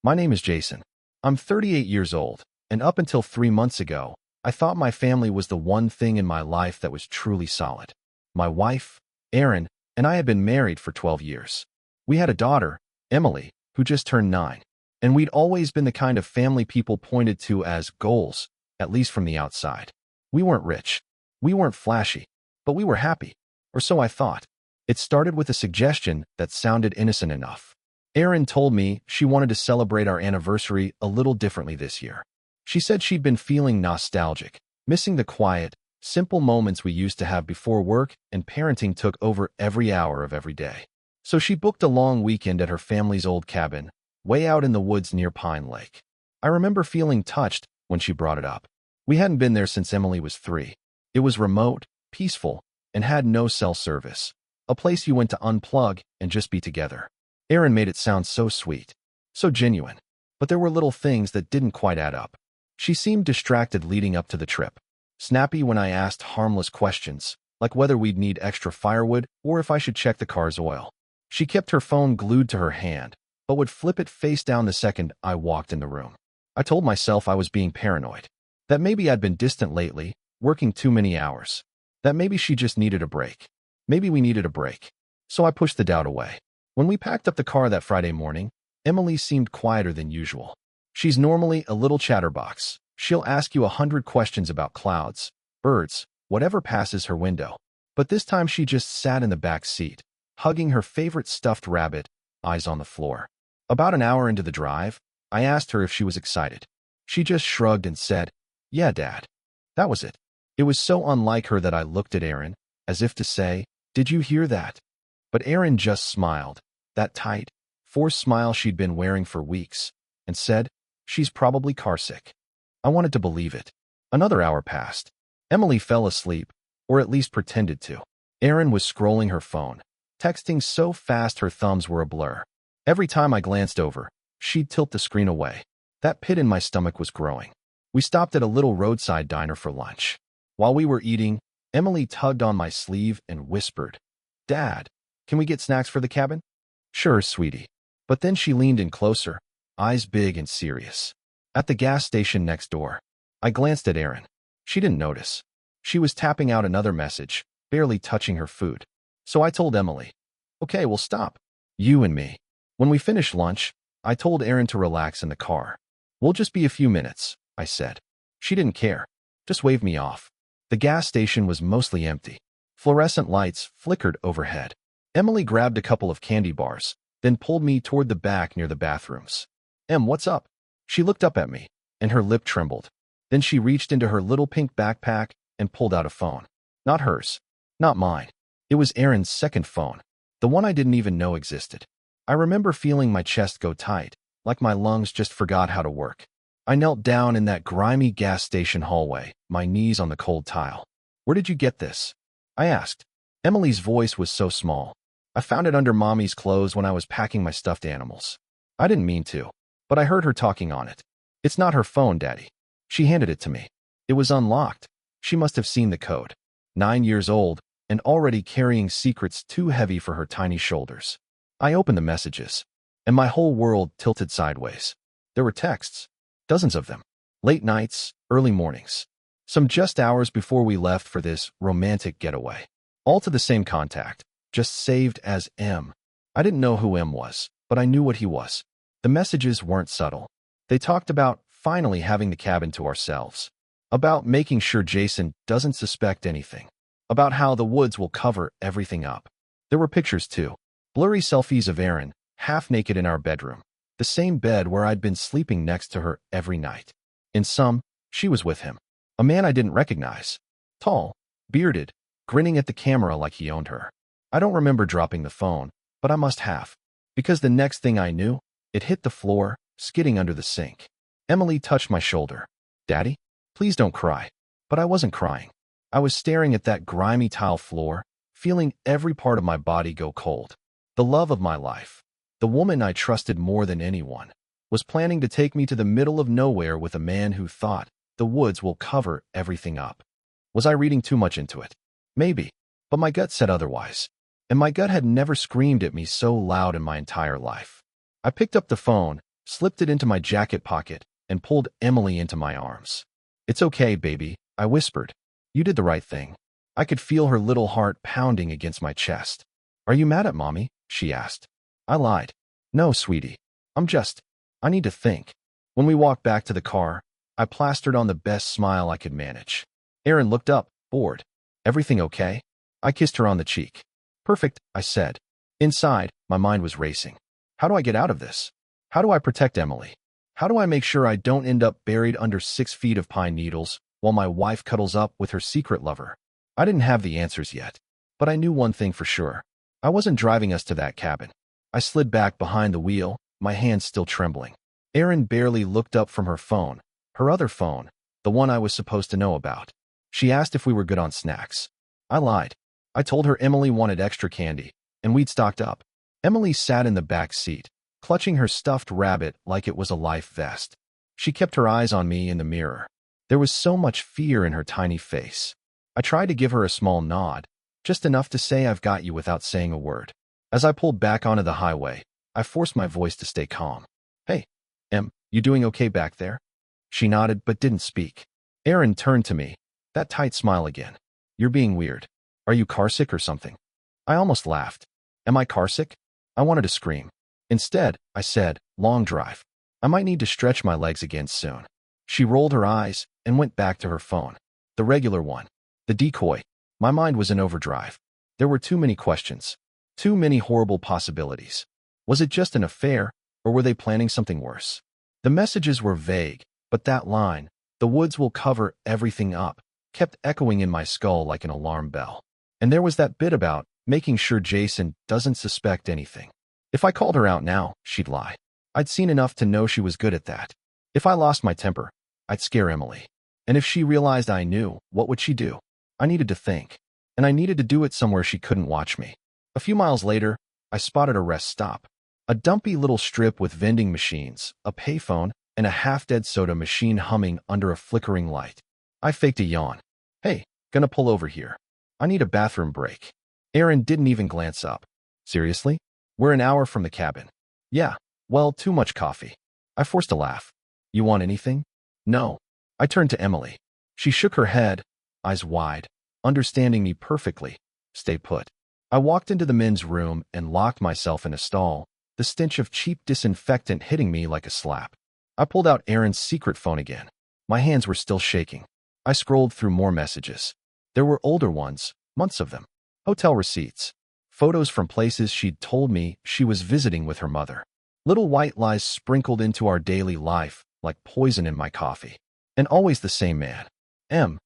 My name is Jason. I'm 38 years old, and up until 3 months ago, I thought my family was the one thing in my life that was truly solid. My wife, Erin, and I had been married for 12 years. We had a daughter, Emily, who just turned 9, and we'd always been the kind of family people pointed to as goals, at least from the outside. We weren't rich. We weren't flashy, but we were happy, or so I thought. It started with a suggestion that sounded innocent enough. Erin told me she wanted to celebrate our anniversary a little differently this year. She said she'd been feeling nostalgic, missing the quiet, simple moments we used to have before work and parenting took over every hour of every day. So she booked a long weekend at her family's old cabin, way out in the woods near Pine Lake. I remember feeling touched when she brought it up. We hadn't been there since Emily was 3. It was remote, peaceful, and had no cell service. A place you went to unplug and just be together. Erin made it sound so sweet, so genuine. But there were little things that didn't quite add up. She seemed distracted leading up to the trip. Snappy when I asked harmless questions, like whether we'd need extra firewood or if I should check the car's oil. She kept her phone glued to her hand, but would flip it face down the second I walked in the room. I told myself I was being paranoid. That maybe I'd been distant lately, working too many hours. That maybe she just needed a break. Maybe we needed a break. So I pushed the doubt away. When we packed up the car that Friday morning, Emily seemed quieter than usual. She's normally a little chatterbox. She'll ask you 100 questions about clouds, birds, whatever passes her window. But this time she just sat in the back seat, hugging her favorite stuffed rabbit, eyes on the floor. About an hour into the drive, I asked her if she was excited. She just shrugged and said, "Yeah, Dad." That was it. It was so unlike her that I looked at Erin, as if to say, "Did you hear that?" But Erin just smiled, that tight, forced smile she'd been wearing for weeks, and said, "She's probably carsick." I wanted to believe it. Another hour passed. Emily fell asleep, or at least pretended to. Erin was scrolling her phone, texting so fast her thumbs were a blur. Every time I glanced over, she'd tilt the screen away. That pit in my stomach was growing. We stopped at a little roadside diner for lunch. While we were eating, Emily tugged on my sleeve and whispered, "Dad, can we get snacks for the cabin?" "Sure, sweetie." But then she leaned in closer, eyes big and serious. At the gas station next door, I glanced at Erin. She didn't notice. She was tapping out another message, barely touching her food. So I told Emily, "Okay, we'll stop. You and me." When we finished lunch, I told Erin to relax in the car. "We'll just be a few minutes," I said. She didn't care, just waved me off. The gas station was mostly empty. Fluorescent lights flickered overhead. Emily grabbed a couple of candy bars, then pulled me toward the back near the bathrooms. "Em, what's up?" She looked up at me, and her lip trembled. Then she reached into her little pink backpack and pulled out a phone. Not hers. Not mine. It was Erin's second phone, the one I didn't even know existed. I remember feeling my chest go tight, like my lungs just forgot how to work. I knelt down in that grimy gas station hallway, my knees on the cold tile. "Where did you get this?" I asked. Emily's voice was so small. "I found it under Mommy's clothes when I was packing my stuffed animals." I didn't mean to, but I heard her talking on it. "It's not her phone, Daddy." She handed it to me. It was unlocked. She must have seen the code. 9 years old, and already carrying secrets too heavy for her tiny shoulders. I opened the messages, and my whole world tilted sideways. There were texts, dozens of them. Late nights, early mornings. Some just hours before we left for this romantic getaway. All to the same contact, just saved as M. I didn't know who M was, but I knew what he was. The messages weren't subtle. They talked about finally having the cabin to ourselves. About making sure Jason doesn't suspect anything. About how the woods will cover everything up. There were pictures too. Blurry selfies of Erin, half naked in our bedroom. The same bed where I'd been sleeping next to her every night. In some, she was with him. A man I didn't recognize. Tall, bearded, grinning at the camera like he owned her. I don't remember dropping the phone, but I must have. Because the next thing I knew, it hit the floor, skidding under the sink. Emily touched my shoulder. "Daddy, please don't cry." But I wasn't crying. I was staring at that grimy tile floor, feeling every part of my body go cold. The love of my life, the woman I trusted more than anyone, was planning to take me to the middle of nowhere with a man who thought the woods will cover everything up. Was I reading too much into it? Maybe, but my gut said otherwise. And my gut had never screamed at me so loud in my entire life. I picked up the phone, slipped it into my jacket pocket, and pulled Emily into my arms. "It's okay, baby," I whispered. "You did the right thing." I could feel her little heart pounding against my chest. "Are you mad at Mommy?" she asked. I lied. "No, sweetie. I need to think." When we walked back to the car, I plastered on the best smile I could manage. Erin looked up, bored. "Everything okay?" I kissed her on the cheek. "Perfect," I said. Inside, my mind was racing. How do I get out of this? How do I protect Emily? How do I make sure I don't end up buried under 6 feet of pine needles while my wife cuddles up with her secret lover? I didn't have the answers yet, but I knew one thing for sure. I wasn't driving us to that cabin. I slid back behind the wheel, my hands still trembling. Erin barely looked up from her phone, her other phone, the one I was supposed to know about. She asked if we were good on snacks. I lied. I told her Emily wanted extra candy, and we'd stocked up. Emily sat in the back seat, clutching her stuffed rabbit like it was a life vest. She kept her eyes on me in the mirror. There was so much fear in her tiny face. I tried to give her a small nod, just enough to say I've got you without saying a word. As I pulled back onto the highway, I forced my voice to stay calm. "Hey, Em, you doing okay back there?" She nodded but didn't speak. Erin turned to me, that tight smile again. "You're being weird. Are you carsick or something?" I almost laughed. Am I carsick? I wanted to scream. Instead, I said, "Long drive. I might need to stretch my legs again soon." She rolled her eyes and went back to her phone. The regular one. The decoy. My mind was in overdrive. There were too many questions. Too many horrible possibilities. Was it just an affair, or were they planning something worse? The messages were vague, but that line, "The woods will cover everything up," kept echoing in my skull like an alarm bell. And there was that bit about making sure Jason doesn't suspect anything. If I called her out now, she'd lie. I'd seen enough to know she was good at that. If I lost my temper, I'd scare Emily. And if she realized I knew, what would she do? I needed to think. And I needed to do it somewhere she couldn't watch me. A few miles later, I spotted a rest stop. A dumpy little strip with vending machines, a payphone, and a half-dead soda machine humming under a flickering light. I faked a yawn. "Hey, gonna pull over here. I need a bathroom break." Erin didn't even glance up. "Seriously? We're an hour from the cabin." "Yeah, well, too much coffee." I forced a laugh. "You want anything?" "No." I turned to Emily. She shook her head, eyes wide, understanding me perfectly. "Stay put." I walked into the men's room and locked myself in a stall, the stench of cheap disinfectant hitting me like a slap. I pulled out Erin's secret phone again. My hands were still shaking. I scrolled through more messages. There were older ones, months of them. Hotel receipts. Photos from places she'd told me she was visiting with her mother. Little white lies sprinkled into our daily life, like poison in my coffee. And always the same man. M.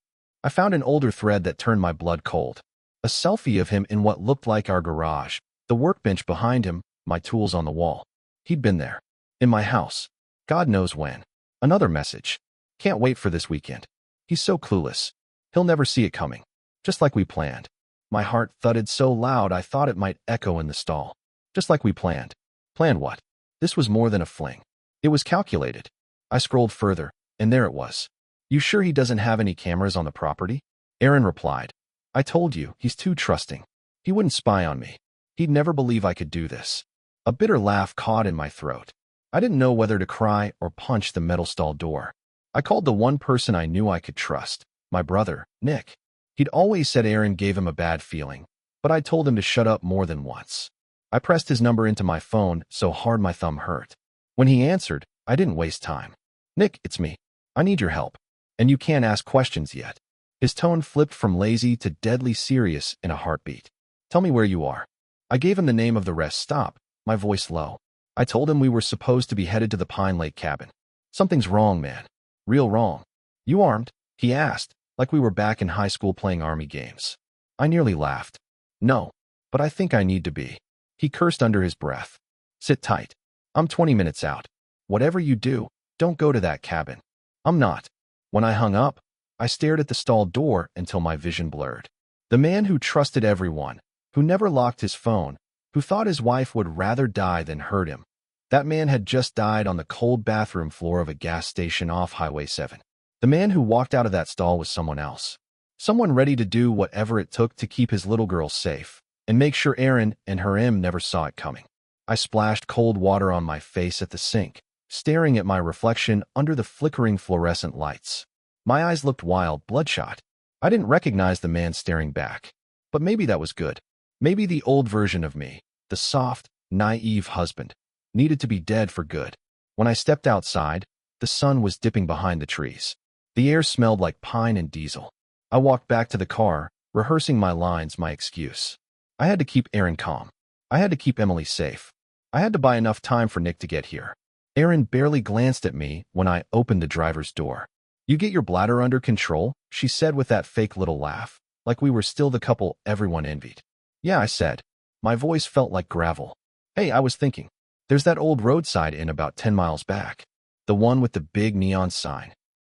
I found an older thread that turned my blood cold. A selfie of him in what looked like our garage, the workbench behind him, my tools on the wall. He'd been there. In my house. God knows when. Another message. "Can't wait for this weekend." He's so clueless. He'll never see it coming. Just like we planned. My heart thudded so loud I thought it might echo in the stall. Just like we planned. Planned what? This was more than a fling. It was calculated. I scrolled further, and there it was. "You sure he doesn't have any cameras on the property?" Erin replied. "I told you, he's too trusting. He wouldn't spy on me. He'd never believe I could do this." A bitter laugh caught in my throat. I didn't know whether to cry or punch the metal stall door. I called the one person I knew I could trust, my brother, Nick. He'd always said Erin gave him a bad feeling, but I told him to shut up more than once. I pressed his number into my phone so hard my thumb hurt. When he answered, I didn't waste time. "Nick, it's me. I need your help. And you can't ask questions yet." His tone flipped from lazy to deadly serious in a heartbeat. "Tell me where you are." I gave him the name of the rest stop, my voice low. I told him we were supposed to be headed to the Pine Lake cabin. "Something's wrong, man. Real wrong." "You armed?" he asked, like we were back in high school playing army games. I nearly laughed. "No, but I think I need to be." He cursed under his breath. "Sit tight. I'm 20 minutes out. Whatever you do, don't go to that cabin." "I'm not." When I hung up, I stared at the stall door until my vision blurred. The man who trusted everyone, who never locked his phone, who thought his wife would rather die than hurt him. That man had just died on the cold bathroom floor of a gas station off Highway 7. The man who walked out of that stall was someone else. Someone ready to do whatever it took to keep his little girl safe, and make sure Erin and her M never saw it coming. I splashed cold water on my face at the sink, staring at my reflection under the flickering fluorescent lights. My eyes looked wild, bloodshot. I didn't recognize the man staring back. But maybe that was good. Maybe the old version of me, the soft, naive husband, needed to be dead for good. When I stepped outside, the sun was dipping behind the trees. The air smelled like pine and diesel. I walked back to the car, rehearsing my lines, my excuse. I had to keep Aaron calm. I had to keep Emily safe. I had to buy enough time for Nick to get here. Aaron barely glanced at me when I opened the driver's door. "You get your bladder under control?" she said with that fake little laugh, like we were still the couple everyone envied. "Yeah," I said. My voice felt like gravel. "Hey, I was thinking. There's that old roadside inn about 10 miles back. The one with the big neon sign."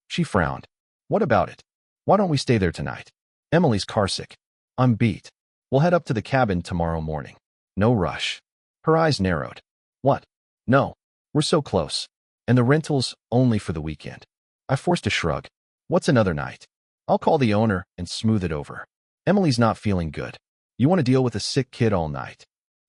She frowned. "What about it? Why don't we stay there tonight? Emily's carsick. I'm beat. We'll head up to the cabin tomorrow morning. No rush." Her eyes narrowed. "What? No. We're so close. And the rental's only for the weekend." I forced a shrug. "What's another night? I'll call the owner and smooth it over. Emily's not feeling good. You want to deal with a sick kid all night?"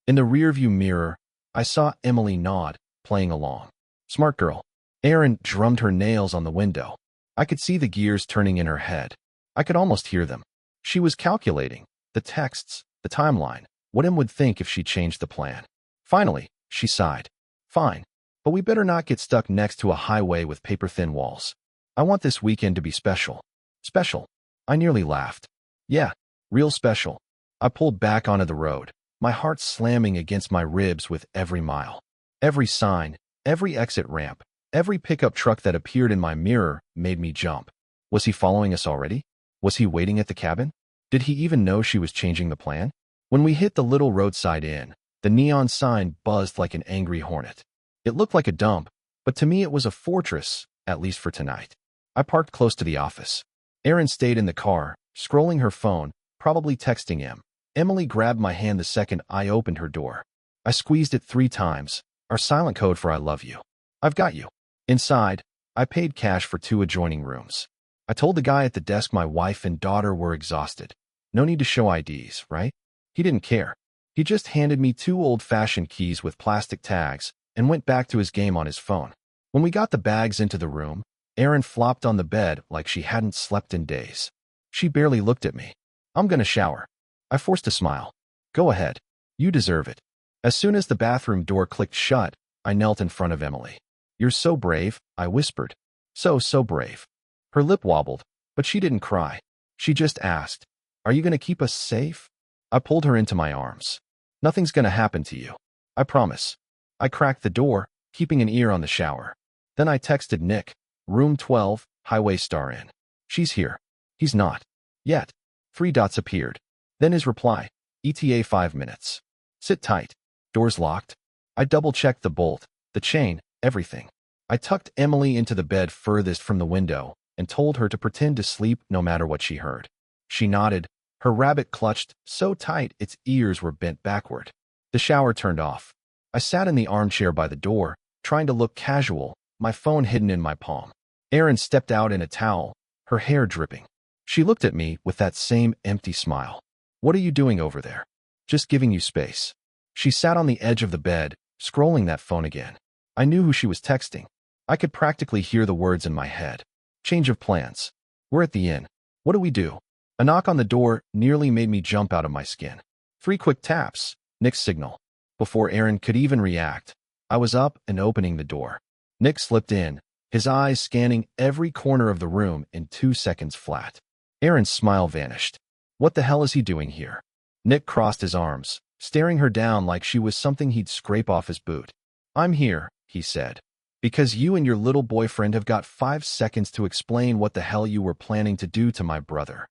In the rearview mirror, I saw Emily nod, playing along. "Smart girl." Aaron drummed her nails on the window. I could see the gears turning in her head. I could almost hear them. She was calculating the texts, the timeline, what Em would think if she changed the plan. Finally, she sighed. "Fine, but we better not get stuck next to a highway with paper-thin walls. I want this weekend to be special." "Special?" I nearly laughed. "Yeah, real special." I pulled back onto the road, my heart slamming against my ribs with every mile. Every sign, every exit ramp, every pickup truck that appeared in my mirror made me jump. Was he following us already? Was he waiting at the cabin? Did he even know she was changing the plan? When we hit the little roadside inn, the neon sign buzzed like an angry hornet. It looked like a dump, but to me it was a fortress, at least for tonight. I parked close to the office. Erin stayed in the car, scrolling her phone, probably texting him. Emily grabbed my hand the second I opened her door. I squeezed it 3 times, our silent code for "I love you." "I've got you." Inside, I paid cash for 2 adjoining rooms. I told the guy at the desk my wife and daughter were exhausted. No need to show IDs, right? He didn't care. He just handed me 2 old-fashioned keys with plastic tags and went back to his game on his phone. When we got the bags into the room, Erin flopped on the bed like she hadn't slept in days. She barely looked at me. "I'm gonna shower." I forced a smile. "Go ahead. You deserve it." As soon as the bathroom door clicked shut, I knelt in front of Emily. "You're so brave," I whispered. So brave." Her lip wobbled, but she didn't cry. She just asked, "Are you going to keep us safe?" I pulled her into my arms. "Nothing's going to happen to you. I promise." I cracked the door, keeping an ear on the shower. Then I texted Nick, "Room 12, Highway Star Inn." "She's here." "He's not. Yet." 3 dots appeared. Then his reply, "ETA 5 minutes. Sit tight." Doors locked. I double-checked the bolt, the chain, everything. I tucked Emily into the bed furthest from the window and told her to pretend to sleep no matter what she heard. She nodded, her rabbit clutched so tight its ears were bent backward. The shower turned off. I sat in the armchair by the door, trying to look casual, my phone hidden in my palm. Erin stepped out in a towel, her hair dripping. She looked at me with that same empty smile. "What are you doing over there?" "Just giving you space." She sat on the edge of the bed, scrolling that phone again. I knew who she was texting. I could practically hear the words in my head. "Change of plans. We're at the inn. What do we do?" A knock on the door nearly made me jump out of my skin. 3 quick taps, Nick's signal. Before Erin could even react, I was up and opening the door. Nick slipped in, his eyes scanning every corner of the room in 2 seconds flat. Erin's smile vanished. "What the hell is he doing here?" Nick crossed his arms, staring her down like she was something he'd scrape off his boot. "I'm here," he said, "because you and your little boyfriend have got 5 seconds to explain what the hell you were planning to do to my brother."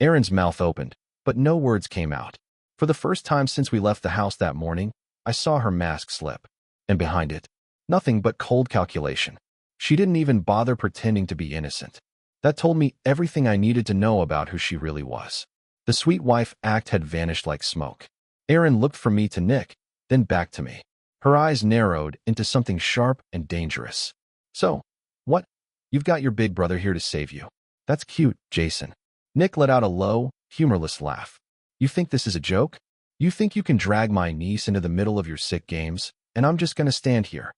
Erin's mouth opened, but no words came out. For the first time since we left the house that morning, I saw her mask slip. And behind it, nothing but cold calculation. She didn't even bother pretending to be innocent. That told me everything I needed to know about who she really was. The sweet wife act had vanished like smoke. Erin looked from me to Nick, then back to me. Her eyes narrowed into something sharp and dangerous. "So, what? You've got your big brother here to save you. That's cute, Jason." Nick let out a low, humorless laugh. "You think this is a joke? You think you can drag my niece into the middle of your sick games, and I'm just going to stand here?"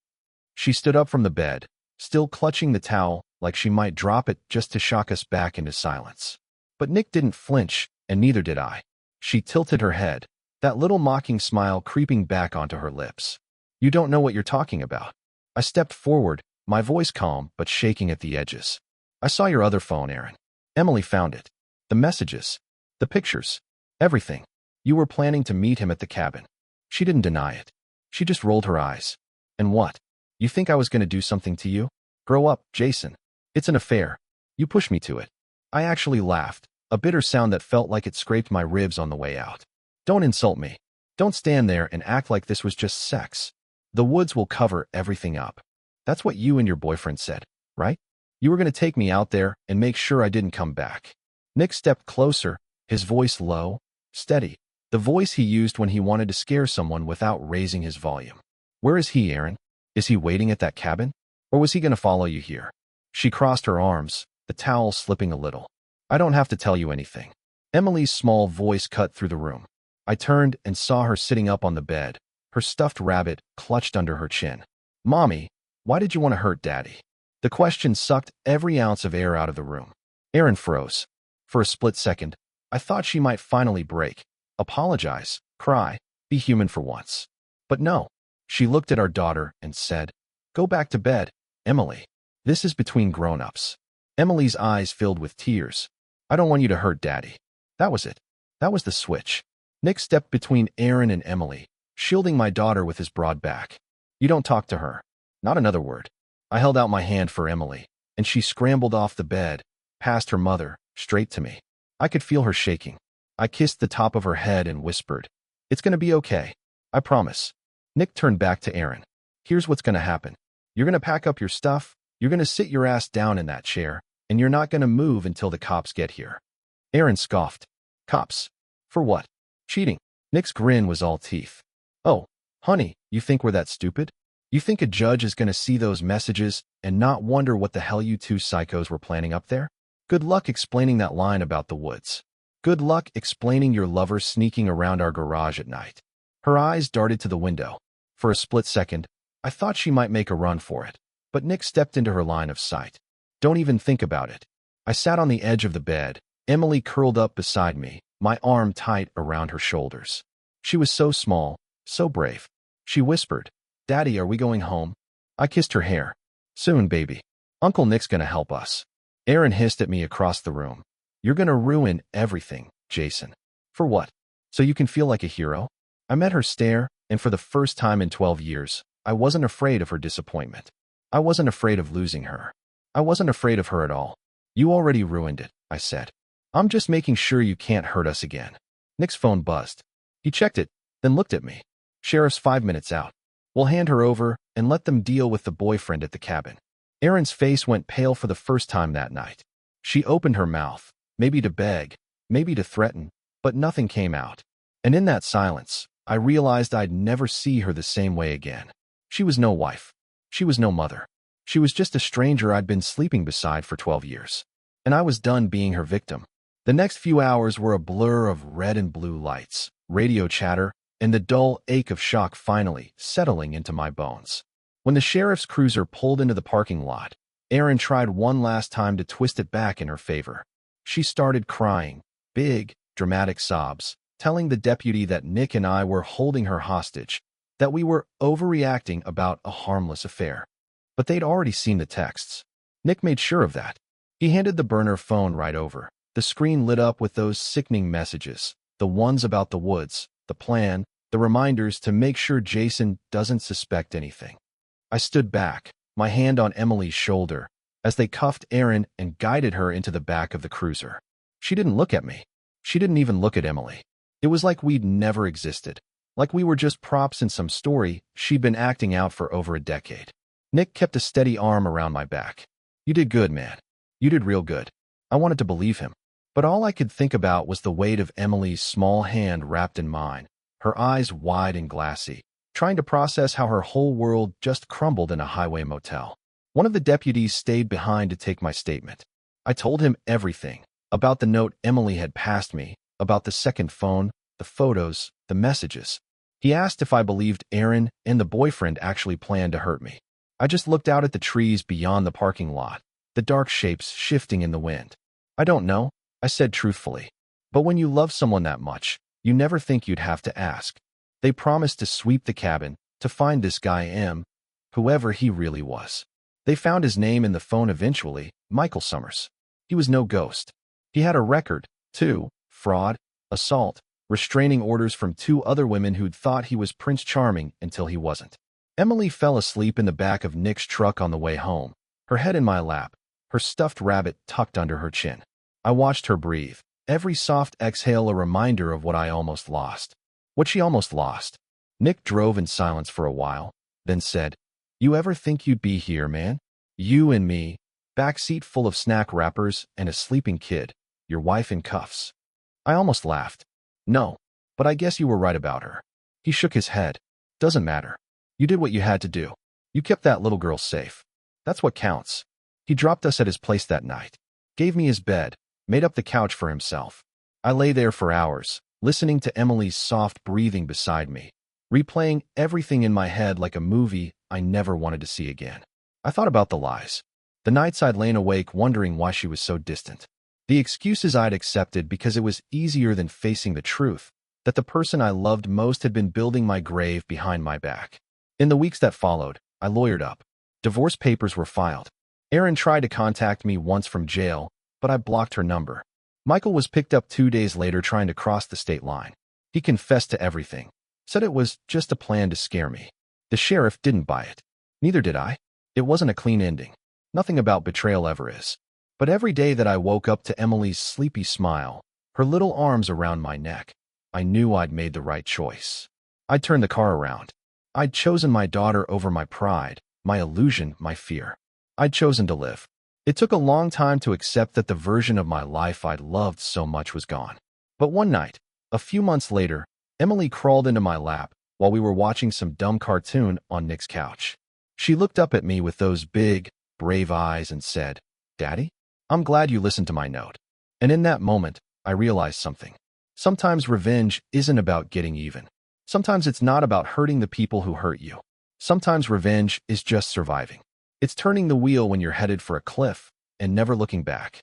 She stood up from the bed, still clutching the towel like she might drop it just to shock us back into silence. But Nick didn't flinch, and neither did I. She tilted her head, that little mocking smile creeping back onto her lips. You don't know what you're talking about. I stepped forward, my voice calm but shaking at the edges. I saw your other phone, Aaron. Emily found it. The messages. The pictures. Everything. You were planning to meet him at the cabin. She didn't deny it. She just rolled her eyes. And what? You think I was going to do something to you? Grow up, Jason. It's an affair. You pushed me to it. I actually laughed, a bitter sound that felt like it scraped my ribs on the way out. Don't insult me. Don't stand there and act like this was just sex. The woods will cover everything up. That's what you and your boyfriend said, right? You were going to take me out there and make sure I didn't come back. Nick stepped closer, his voice low, steady, the voice he used when he wanted to scare someone without raising his volume. Where is he, Aaron? Is he waiting at that cabin? Or was he going to follow you here? She crossed her arms, the towel slipping a little. I don't have to tell you anything. Emily's small voice cut through the room. I turned and saw her sitting up on the bed, her stuffed rabbit clutched under her chin. Mommy, why did you want to hurt Daddy? The question sucked every ounce of air out of the room. Aaron froze. For a split second, I thought she might finally break, apologize, cry, be human for once. But no. She looked at our daughter and said, Go back to bed, Emily. This is between grown-ups. Emily's eyes filled with tears. I don't want you to hurt Daddy. That was it. That was the switch. Nick stepped between Aaron and Emily, shielding my daughter with his broad back. You don't talk to her. Not another word. I held out my hand for Emily, and she scrambled off the bed, past her mother, straight to me. I could feel her shaking. I kissed the top of her head and whispered, It's going to be okay. I promise. Nick turned back to Aaron. Here's what's going to happen. You're going to pack up your stuff, you're going to sit your ass down in that chair, and you're not going to move until the cops get here. Aaron scoffed. Cops? For what? Cheating. Nick's grin was all teeth. Oh, honey, you think we're that stupid? You think a judge is going to see those messages and not wonder what the hell you two psychos were planning up there? Good luck explaining that line about the woods. Good luck explaining your lover sneaking around our garage at night. Her eyes darted to the window. For a split second, I thought she might make a run for it, but Nick stepped into her line of sight. Don't even think about it. I sat on the edge of the bed, Emily curled up beside me, my arm tight around her shoulders. She was so small, so brave. She whispered, Daddy, are we going home? I kissed her hair. Soon, baby. Uncle Nick's gonna help us. Aaron hissed at me across the room. You're gonna ruin everything, Jason. For what? So you can feel like a hero? I met her stare, and for the first time in 12 years, I wasn't afraid of her disappointment. I wasn't afraid of losing her. I wasn't afraid of her at all. You already ruined it, I said. I'm just making sure you can't hurt us again. Nick's phone buzzed. He checked it, then looked at me. Sheriff's 5 minutes out. We'll hand her over and let them deal with the boyfriend at the cabin. Erin's face went pale for the first time that night. She opened her mouth, maybe to beg, maybe to threaten, but nothing came out. And in that silence, I realized I'd never see her the same way again. She was no wife. She was no mother. She was just a stranger I'd been sleeping beside for 12 years. And I was done being her victim. The next few hours were a blur of red and blue lights, radio chatter, and the dull ache of shock finally settling into my bones. When the sheriff's cruiser pulled into the parking lot, Erin tried one last time to twist it back in her favor. She started crying, big, dramatic sobs, telling the deputy that Nick and I were holding her hostage, that we were overreacting about a harmless affair. But they'd already seen the texts. Nick made sure of that. He handed the burner phone right over. The screen lit up with those sickening messages, the ones about the woods, the plan, the reminders to make sure Jason doesn't suspect anything. I stood back, my hand on Emily's shoulder, as they cuffed Erin and guided her into the back of the cruiser. She didn't look at me. She didn't even look at Emily. It was like we'd never existed, like we were just props in some story she'd been acting out for over a decade. Nick kept a steady arm around my back. You did good, man. You did real good. I wanted to believe him. But all I could think about was the weight of Emily's small hand wrapped in mine, her eyes wide and glassy, trying to process how her whole world just crumbled in a highway motel. One of the deputies stayed behind to take my statement. I told him everything, about the note Emily had passed me, about the second phone, the photos, the messages. He asked if I believed Erin and the boyfriend actually planned to hurt me. I just looked out at the trees beyond the parking lot, the dark shapes shifting in the wind. I don't know, I said truthfully. But when you love someone that much, you never think you'd have to ask. They promised to sweep the cabin, to find this guy M, whoever he really was. They found his name in the phone eventually, Michael Summers. He was no ghost. He had a record, too: fraud, assault, restraining orders from 2 other women who'd thought he was Prince Charming until he wasn't. Emily fell asleep in the back of Nick's truck on the way home, her head in my lap, her stuffed rabbit tucked under her chin. I watched her breathe, every soft exhale a reminder of what I almost lost. What she almost lost. Nick drove in silence for a while, then said, "You ever think you'd be here, man? You and me, backseat full of snack wrappers and a sleeping kid, your wife in cuffs." I almost laughed. "No, but I guess you were right about her." He shook his head. "Doesn't matter. You did what you had to do. You kept that little girl safe. That's what counts." He dropped us at his place that night, gave me his bed, made up the couch for himself. I lay there for hours, listening to Emily's soft breathing beside me, replaying everything in my head like a movie I never wanted to see again. I thought about the lies, the nights I'd lain awake wondering why she was so distant, the excuses I'd accepted because it was easier than facing the truth, that the person I loved most had been building my grave behind my back. In the weeks that followed, I lawyered up. Divorce papers were filed. Erin tried to contact me once from jail, but I blocked her number. Michael was picked up 2 days later trying to cross the state line. He confessed to everything, said it was just a plan to scare me. The sheriff didn't buy it. Neither did I. It wasn't a clean ending. Nothing about betrayal ever is. But every day that I woke up to Emily's sleepy smile, her little arms around my neck, I knew I'd made the right choice. I'd turned the car around. I'd chosen my daughter over my pride, my illusion, my fear. I'd chosen to live. It took a long time to accept that the version of my life I'd loved so much was gone. But one night, a few months later, Emily crawled into my lap while we were watching some dumb cartoon on Nick's couch. She looked up at me with those big, brave eyes and said, "Daddy, I'm glad you listened to my note." And in that moment, I realized something. Sometimes revenge isn't about getting even. Sometimes it's not about hurting the people who hurt you. Sometimes revenge is just surviving. It's turning the wheel when you're headed for a cliff and never looking back.